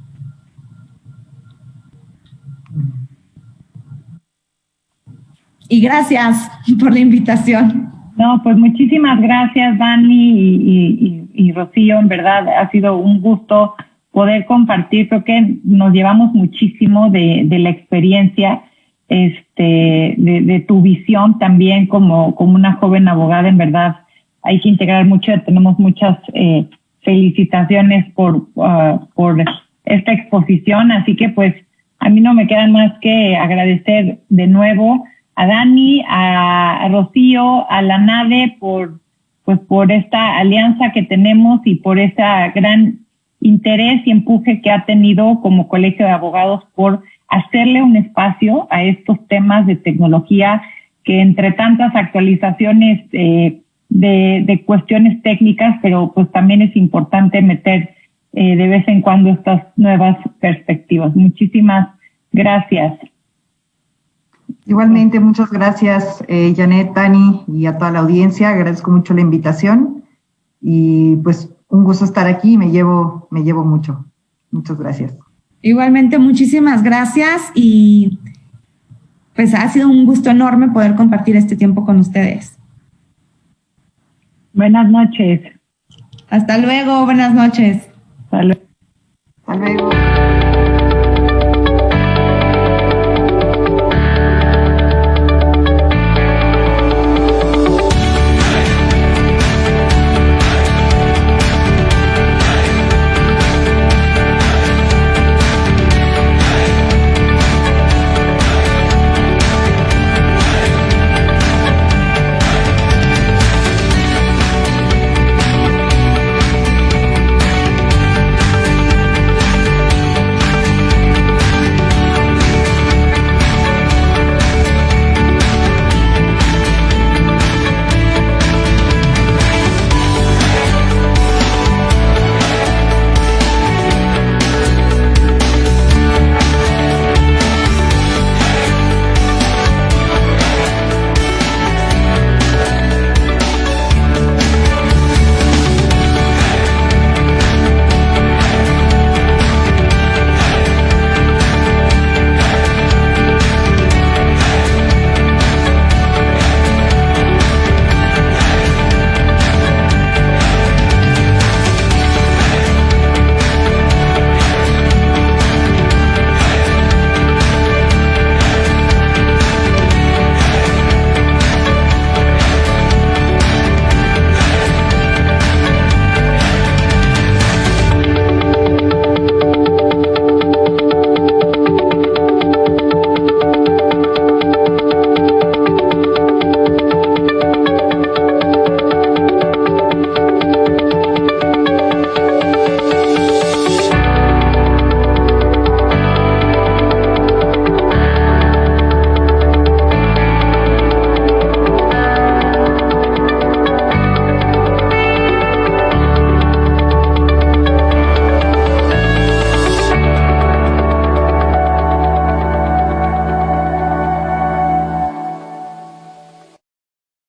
Y gracias por la invitación. No, pues muchísimas gracias, Dani y Rocío. En verdad ha sido un gusto poder compartir. Creo que nos llevamos muchísimo de la experiencia. de tu visión también como una joven abogada. En verdad, hay que integrar mucho. Tenemos muchas felicitaciones por esta exposición. Así que pues a mí no me queda más que agradecer de nuevo a Dani, a Rocío, a la NADE por esta alianza que tenemos y por ese gran interés y empuje que ha tenido como Colegio de Abogados por hacerle un espacio a estos temas de tecnología que entre tantas actualizaciones de cuestiones técnicas, pero pues también es importante meter de vez en cuando estas nuevas perspectivas. Muchísimas gracias. Igualmente, muchas gracias, Janet, Dani y a toda la audiencia. Agradezco mucho la invitación y pues un gusto estar aquí. Me llevo mucho. Muchas gracias. Igualmente, muchísimas gracias y pues ha sido un gusto enorme poder compartir este tiempo con ustedes. Buenas noches. Hasta luego, buenas noches. Hasta luego. Hasta luego.